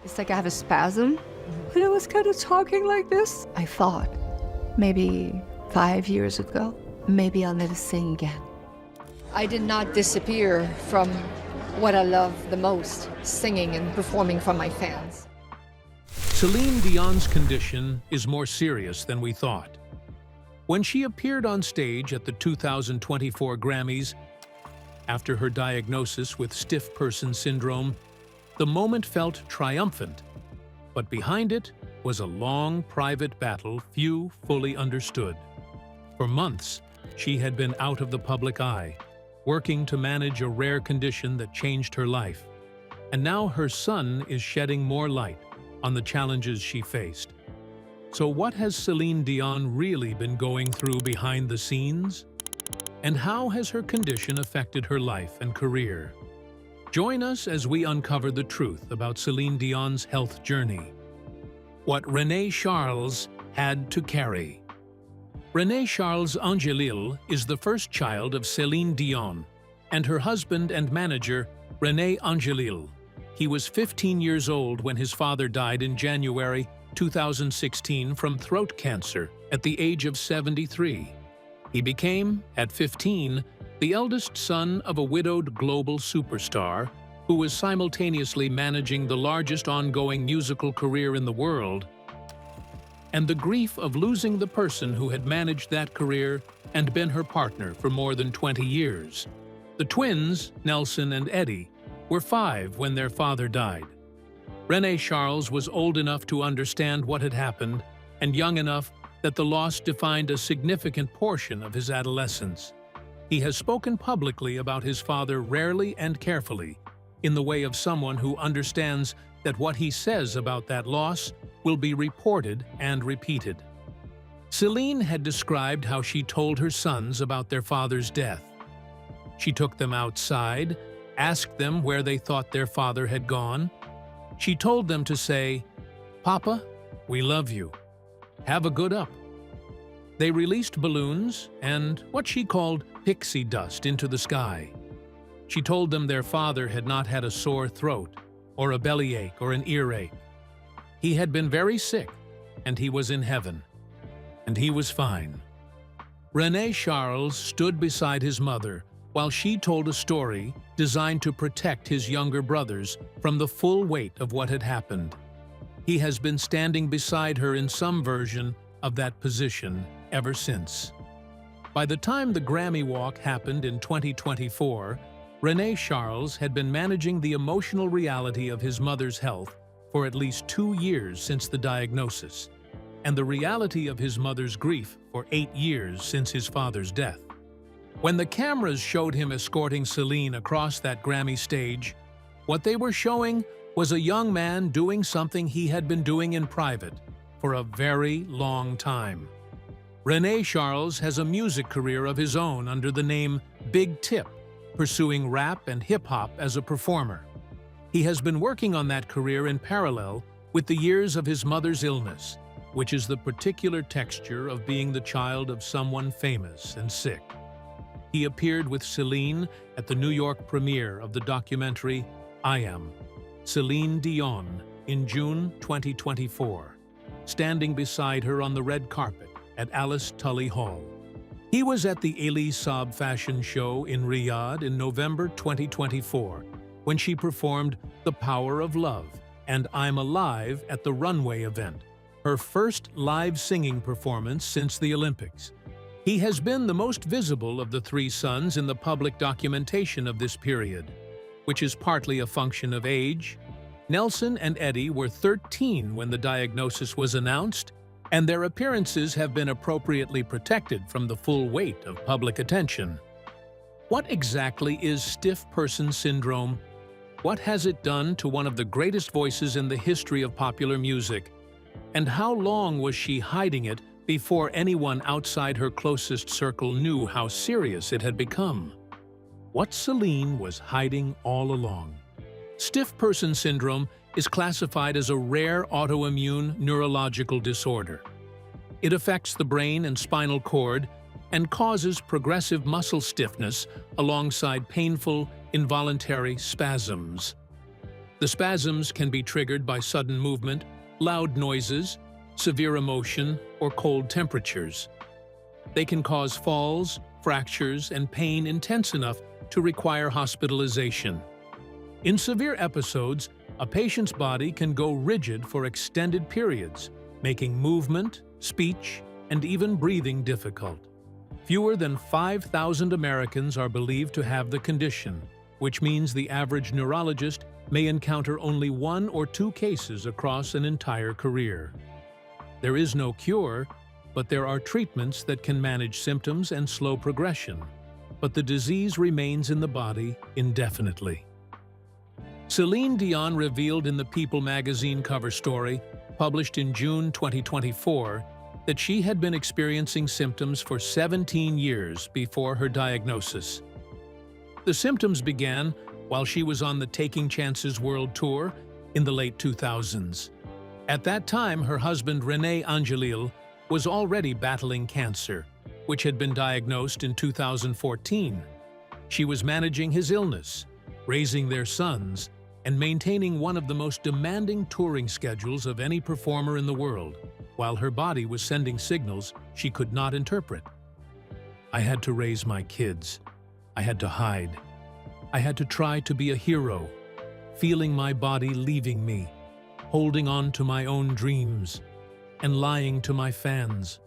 It's like I have a spasm. When I was kind of talking like this, I thought, maybe 5 years ago, maybe I'll never sing again. I did not disappear from what I love the most, singing and performing for my fans. Celine Dion's condition is more serious than we thought. When she appeared on stage at the 2024 Grammys, after her diagnosis with stiff person syndrome, the moment felt triumphant, but behind it was a long, private battle few fully understood. For months, she had been out of the public eye, working to manage a rare condition that changed her life. And now her son is shedding more light on the challenges she faced. So what has Celine Dion really been going through behind the scenes? And how has her condition affected her life and career? Join us as we uncover the truth about Celine Dion's health journey. What René-Charles had to carry. René-Charles Angelil is the first child of Celine Dion and her husband and manager, René Angelil. He was 15 years old when his father died in January 2016 from throat cancer at the age of 73. He became, at 15, the eldest son of a widowed global superstar who was simultaneously managing the largest ongoing musical career in the world, and the grief of losing the person who had managed that career and been her partner for more than 20 years. The twins, Nelson and Eddie, were 5 when their father died. René-Charles was old enough to understand what had happened and young enough that the loss defined a significant portion of his adolescence. He has spoken publicly about his father rarely and carefully, in the way of someone who understands that what he says about that loss will be reported and repeated. Celine had described how she told her sons about their father's death. She took them outside, asked them where they thought their father had gone. She told them to say, "Papa, we love you. Have a good up." They released balloons and what she called pixie dust into the sky. She told them their father had not had a sore throat, or a bellyache or an earache. He had been very sick, and he was in heaven. And he was fine. René-Charles stood beside his mother while she told a story designed to protect his younger brothers from the full weight of what had happened. He has been standing beside her in some version of that position ever since. By the time the Grammy walk happened in 2024, René-Charles had been managing the emotional reality of his mother's health for at least 2 years since the diagnosis, and the reality of his mother's grief for 8 years since his father's death. When the cameras showed him escorting Celine across that Grammy stage, what they were showing was a young man doing something he had been doing in private for a very long time. René-Charles has a music career of his own under the name Big Tip, pursuing rap and hip-hop as a performer. He has been working on that career in parallel with the years of his mother's illness, which is the particular texture of being the child of someone famous and sick. He appeared with Celine at the New York premiere of the documentary I Am, Celine Dion, in June 2024, standing beside her on the red carpet at Alice Tully Hall. He was at the Elie Saab fashion show in Riyadh in November 2024, when she performed The Power of Love and I'm Alive at the Runway event, her first live singing performance since the Olympics. He has been the most visible of the 3 sons in the public documentation of this period, which is partly a function of age. Nelson and Eddie were 13 when the diagnosis was announced, and their appearances have been appropriately protected from the full weight of public attention. What exactly is stiff person syndrome? What has it done to one of the greatest voices in the history of popular music? And how long was she hiding it before anyone outside her closest circle knew how serious it had become? What Celine was hiding all along. Stiff person syndrome is classified as a rare autoimmune neurological disorder. It affects the brain and spinal cord and causes progressive muscle stiffness alongside painful, involuntary spasms. The spasms can be triggered by sudden movement, loud noises, severe emotion, or cold temperatures. They can cause falls, fractures, and pain intense enough to require hospitalization. In severe episodes, a patient's body can go rigid for extended periods, making movement, speech, and even breathing difficult. Fewer than 5,000 Americans are believed to have the condition, which means the average neurologist may encounter only 1 or 2 cases across an entire career. There is no cure, but there are treatments that can manage symptoms and slow progression, but the disease remains in the body indefinitely. Celine Dion revealed in the People magazine cover story, published in June 2024, that she had been experiencing symptoms for 17 years before her diagnosis. The symptoms began while she was on the Taking Chances World Tour in the late 2000s. At that time, her husband René-Charles was already battling cancer, which had been diagnosed in 2014. She was managing his illness, raising their sons, and maintaining one of the most demanding touring schedules of any performer in the world, while her body was sending signals she could not interpret. I had to raise my kids. I had to hide. I had to try to be a hero, feeling my body leaving me, holding on to my own dreams, and lying to my fans.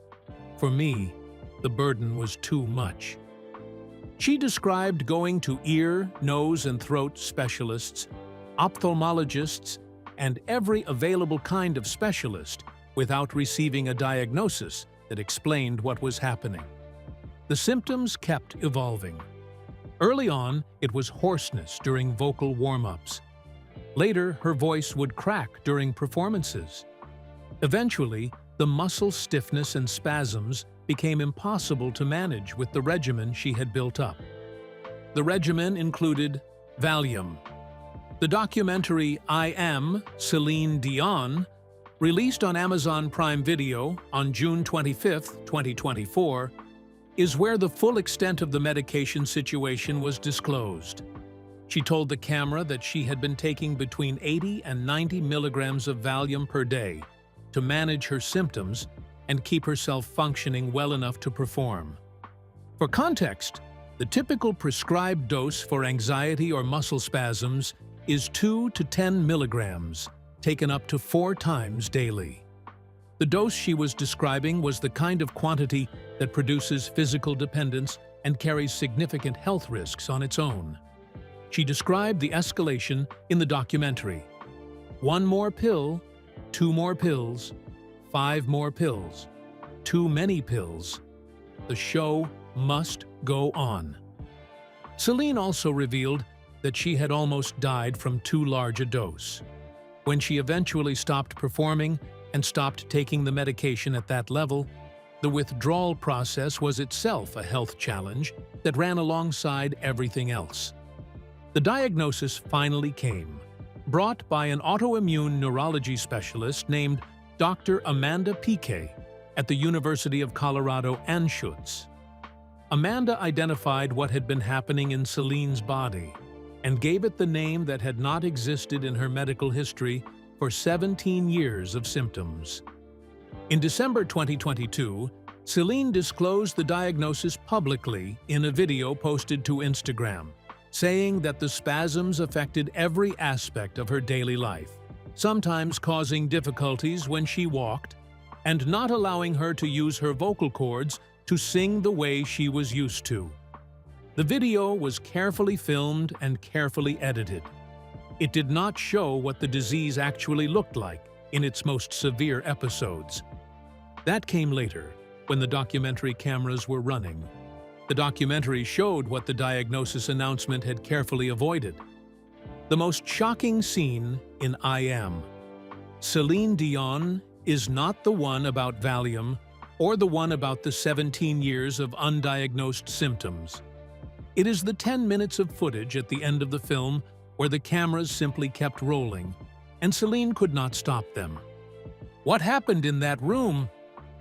For me, the burden was too much. She described going to ear, nose, and throat specialists, ophthalmologists, and every available kind of specialist without receiving a diagnosis that explained what was happening. The symptoms kept evolving. Early on, it was hoarseness during vocal warm-ups. Later, her voice would crack during performances. Eventually, the muscle stiffness and spasms became impossible to manage with the regimen she had built up. The regimen included Valium. The documentary I Am, Celine Dion, released on Amazon Prime Video on June 25, 2024, is where the full extent of the medication situation was disclosed. She told the camera that she had been taking between 80 and 90 milligrams of Valium per day to manage her symptoms and keep herself functioning well enough to perform. For context, the typical prescribed dose for anxiety or muscle spasms is 2 to 10 milligrams, taken up to 4 times daily. The dose she was describing was the kind of quantity that produces physical dependence and carries significant health risks on its own. She described the escalation in the documentary. 1 more pill, 2 more pills, 5 more pills, too many pills. The show must go on. Celine also revealed that she had almost died from too large a dose. When she eventually stopped performing and stopped taking the medication at that level, the withdrawal process was itself a health challenge that ran alongside everything else. The diagnosis finally came, brought by an autoimmune neurology specialist named Dr. Amanda Piquet at the University of Colorado Anschutz. Amanda identified what had been happening in Celine's body and gave it the name that had not existed in her medical history for 17 years of symptoms. In December 2022, Celine disclosed the diagnosis publicly in a video posted to Instagram, saying that the spasms affected every aspect of her daily life, sometimes causing difficulties when she walked and not allowing her to use her vocal cords to sing the way she was used to. The video was carefully filmed and carefully edited. It did not show what the disease actually looked like in its most severe episodes. That came later, when the documentary cameras were running. The documentary showed what the diagnosis announcement had carefully avoided. The most shocking scene in I Am. Celine Dion is not the one about Valium or the one about the 17 years of undiagnosed symptoms. It is the 10 minutes of footage at the end of the film where the cameras simply kept rolling, and Celine could not stop them. What happened in that room,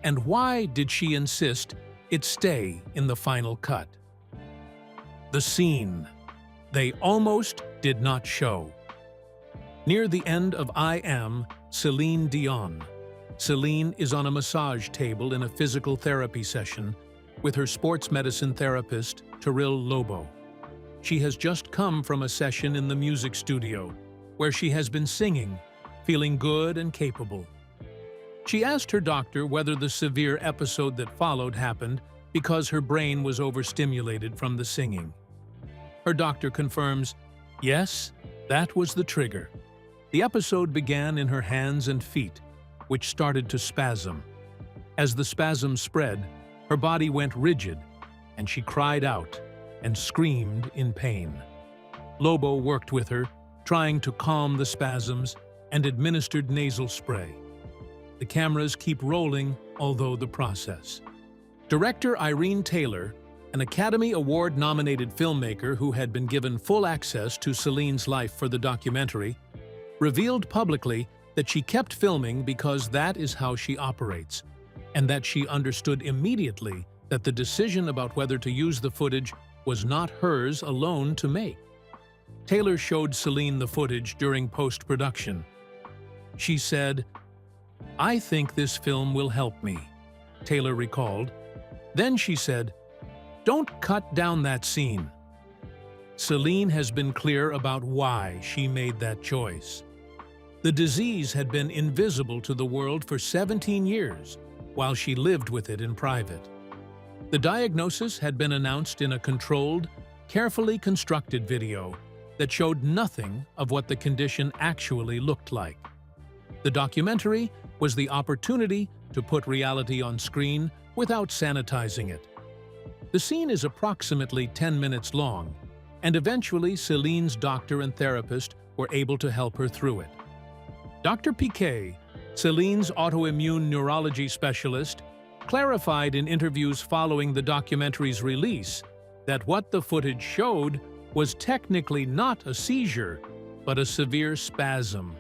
and why did she insist it stay in the final cut? The scene they almost did not show. Near the end of I Am Celine Dion, Celine is on a massage table in a physical therapy session with her sports medicine therapist, Terrell Lobo. She has just come from a session in the music studio, where she has been singing, feeling good and capable. She asked her doctor whether the severe episode that followed happened because her brain was overstimulated from the singing. Her doctor confirms, yes, that was the trigger. The episode began in her hands and feet, which started to spasm. As the spasm spread, her body went rigid, and she cried out and screamed in pain. Lobo worked with her, trying to calm the spasms, and administered nasal spray. The cameras keep rolling, although the process. Director Irene Taylor, an Academy Award-nominated filmmaker who had been given full access to Celine's life for the documentary, revealed publicly that she kept filming because that is how she operates, and that she understood immediately that the decision about whether to use the footage was not hers alone to make. Taylor showed Celine the footage during post-production. She said, "I think this film will help me," Taylor recalled. Then she said, "Don't cut down that scene." Celine has been clear about why she made that choice. The disease had been invisible to the world for 17 years, while she lived with it in private. The diagnosis had been announced in a controlled, carefully constructed video that showed nothing of what the condition actually looked like. The documentary was the opportunity to put reality on screen without sanitizing it. The scene is approximately 10 minutes long, and eventually Celine's doctor and therapist were able to help her through it. Dr. Piquet, Celine's autoimmune neurology specialist, clarified in interviews following the documentary's release that what the footage showed was technically not a seizure, but a severe spasm,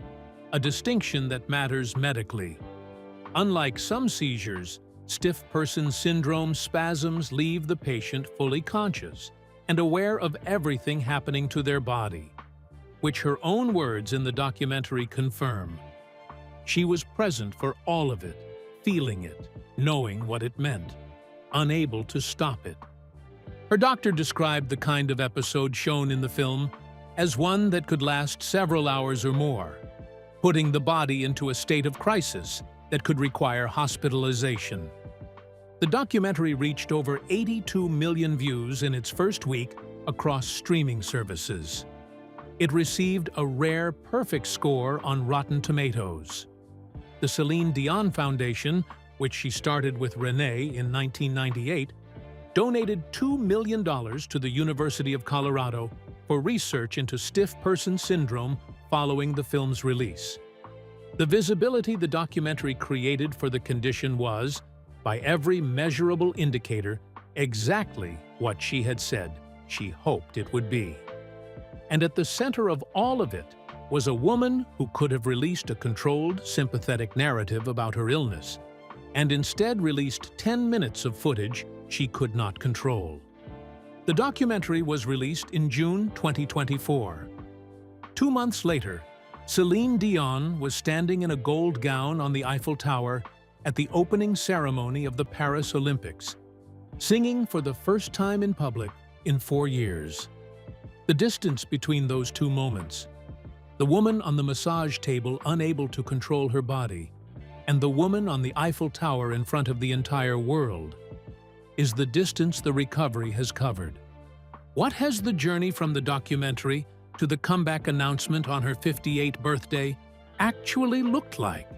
a distinction that matters medically. Unlike some seizures, stiff person syndrome spasms leave the patient fully conscious and aware of everything happening to their body, which her own words in the documentary confirm. She was present for all of it, feeling it, knowing what it meant, unable to stop it. Her doctor described the kind of episode shown in the film as one that could last several hours or more, putting the body into a state of crisis that could require hospitalization. The documentary reached over 82 million views in its first week across streaming services. It received a rare perfect score on Rotten Tomatoes. The Celine Dion Foundation, which she started with René in 1998, donated $2 million to the University of Colorado for research into stiff person syndrome following the film's release. The visibility the documentary created for the condition was, by every measurable indicator, exactly what she had said she hoped it would be. And at the center of all of it was a woman who could have released a controlled, sympathetic narrative about her illness, and instead released 10 minutes of footage she could not control. The documentary was released in June 2024. 2 months later, Celine Dion was standing in a gold gown on the Eiffel Tower at the opening ceremony of the Paris Olympics, singing for the first time in public in 4 years. The distance between those two moments, the woman on the massage table unable to control her body, and the woman on the Eiffel Tower in front of the entire world, is the distance the recovery has covered. What has the journey from the documentary to the comeback announcement on her 58th birthday actually looked like?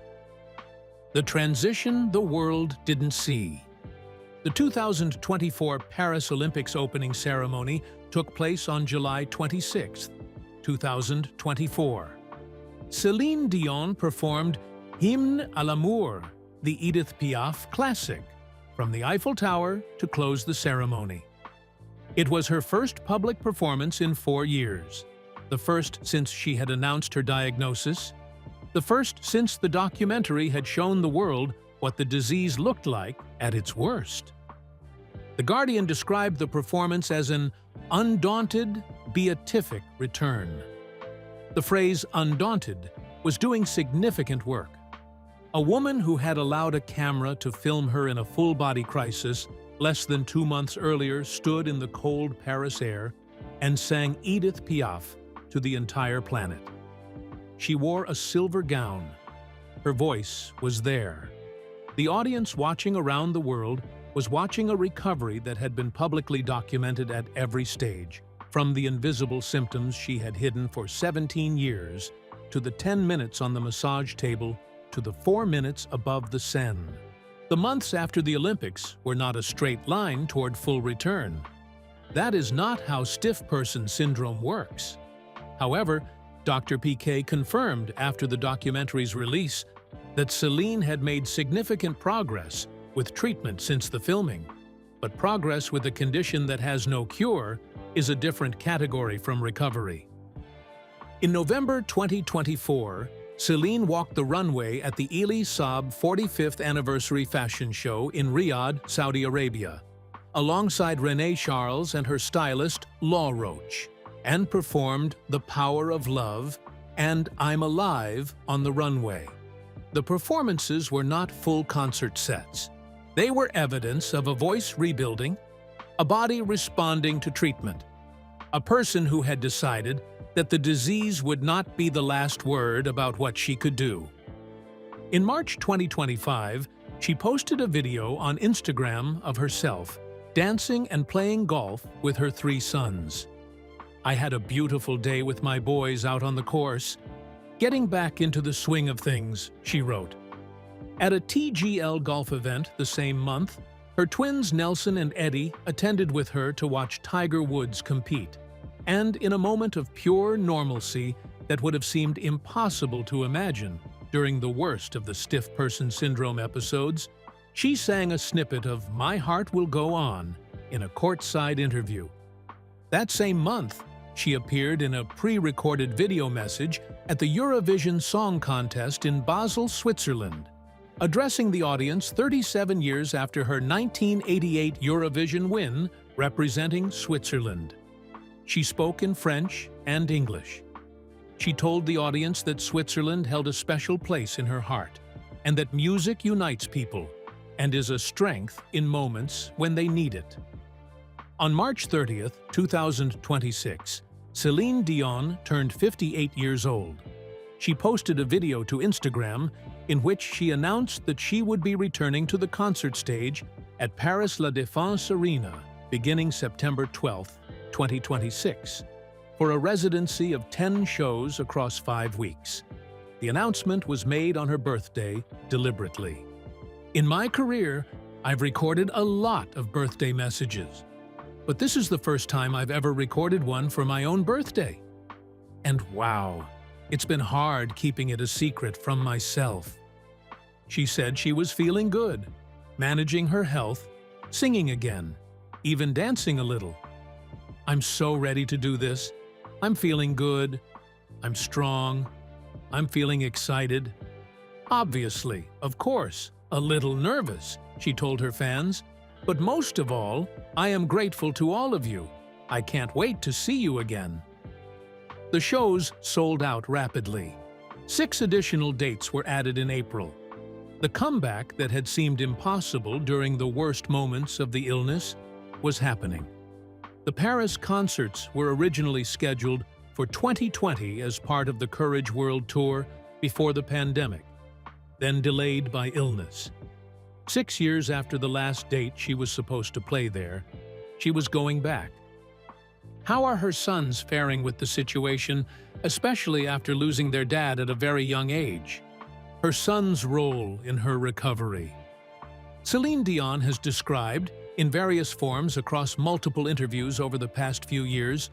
The transition the world didn't see. The 2024 Paris Olympics opening ceremony took place on July 26, 2024. Celine Dion performed Hymne à l'amour, the Edith Piaf classic, from the Eiffel Tower to close the ceremony. It was her first public performance in 4 years, the first since she had announced her diagnosis, the first since the documentary had shown the world what the disease looked like at its worst. The Guardian described the performance as an undaunted, beatific return. The phrase "undaunted" was doing significant work. A woman who had allowed a camera to film her in a full-body crisis less than 2 months earlier stood in the cold Paris air and sang Edith Piaf to the entire planet. She wore a silver gown. Her voice was there. The audience watching around the world was watching a recovery that had been publicly documented at every stage, from the invisible symptoms she had hidden for 17 years, to the 10 minutes on the massage table, to the 4 minutes above the Seine. The months after the Olympics were not a straight line toward full return. That is not how stiff person syndrome works. However, Dr. Piquet confirmed after the documentary's release that Celine had made significant progress with treatment since the filming. But progress with a condition that has no cure is a different category from recovery. In November 2024, Celine walked the runway at the Elie Saab 45th Anniversary Fashion Show in Riyadh, Saudi Arabia, alongside René-Charles and her stylist, Law Roach, and performed The Power of Love and I'm Alive on the runway. The performances were not full concert sets. They were evidence of a voice rebuilding, a body responding to treatment, a person who had decided that the disease would not be the last word about what she could do. In March 2025, she posted a video on Instagram of herself dancing and playing golf with her 3 sons. "I had a beautiful day with my boys out on the course, getting back into the swing of things," she wrote. At a TGL golf event the same month, her twins Nelson and Eddie attended with her to watch Tiger Woods compete. And in a moment of pure normalcy that would have seemed impossible to imagine during the worst of the stiff person syndrome episodes, she sang a snippet of My Heart Will Go On in a courtside interview. That same month, she appeared in a pre-recorded video message at the Eurovision Song Contest in Basel, Switzerland, addressing the audience 37 years after her 1988 Eurovision win representing Switzerland. She spoke in French and English. She told the audience that Switzerland held a special place in her heart, and that music unites people and is a strength in moments when they need it. On March 30th, 2026, Celine Dion turned 58 years old. She posted a video to Instagram in which she announced that she would be returning to the concert stage at Paris La Défense Arena beginning September 12th, 2026, for a residency of 10 shows across 5 weeks. The announcement was made on her birthday deliberately. In my career, I've recorded a lot of birthday messages, but this is the first time I've ever recorded one for my own birthday. And wow, it's been hard keeping it a secret from myself. She said she was feeling good, managing her health, singing again, even dancing a little. "I'm so ready to do this. I'm feeling good. I'm strong. I'm feeling excited. Obviously, of course, a little nervous," she told her fans. "But most of all, I am grateful to all of you. I can't wait to see you again." The shows sold out rapidly. 6 additional dates were added in April. The comeback that had seemed impossible during the worst moments of the illness was happening. The Paris concerts were originally scheduled for 2020 as part of the Courage World Tour before the pandemic, then delayed by illness. 6 years after the last date she was supposed to play there, she was going back. How are her sons faring with the situation, especially after losing their dad at a very young age? Her son's role in her recovery. Celine Dion has described, in various forms across multiple interviews over the past few years,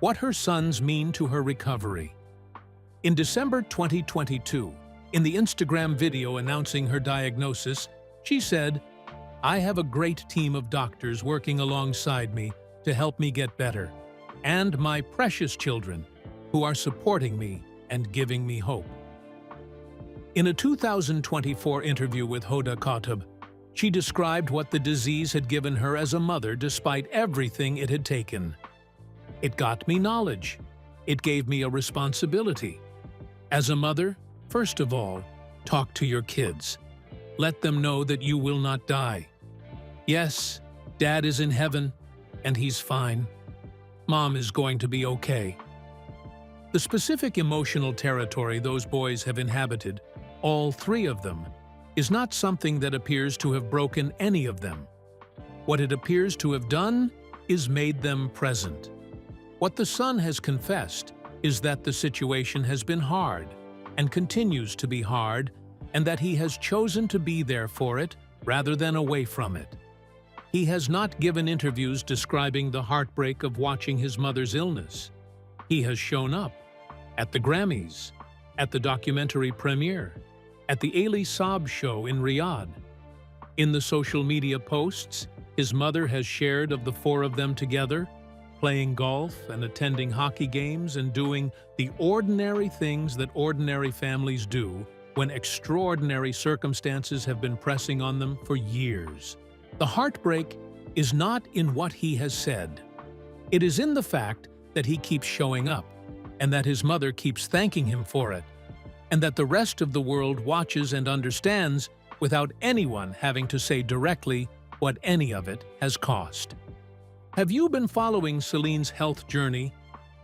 what her sons mean to her recovery. In December 2022, in the Instagram video announcing her diagnosis, she said, "I have a great team of doctors working alongside me to help me get better, and my precious children who are supporting me and giving me hope." In a 2024 interview with Hoda Khattab, she described what the disease had given her as a mother despite everything it had taken. "It got me knowledge. It gave me a responsibility. As a mother, first of all, talk to your kids. Let them know that you will not die. Yes, Dad is in heaven, and he's fine. Mom is going to be okay. The specific emotional territory those boys have inhabited, all three of them, is not something that appears to have broken any of them. What it appears to have done is made them present. What the son has confessed is that the situation has been hard and continues to be hard, and that he has chosen to be there for it rather than away from it. He has not given interviews describing the heartbreak of watching his mother's illness. He has shown up at the Grammys, at the documentary premiere, at the Ali Saab show in Riyadh. In the social media posts, his mother has shared of the four of them together, playing golf and attending hockey games and doing the ordinary things that ordinary families do when extraordinary circumstances have been pressing on them for years. The heartbreak is not in what he has said. It is in the fact that he keeps showing up, and that his mother keeps thanking him for it, and that the rest of the world watches and understands without anyone having to say directly what any of it has cost. Have you been following Celine's health journey,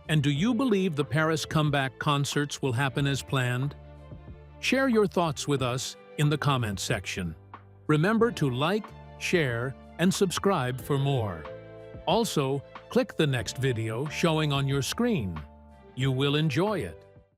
and do you believe the Paris comeback concerts will happen as planned? Share your thoughts with us in the comments section. Remember to like, share, and subscribe for more. Also, click the next video showing on your screen. You will enjoy it.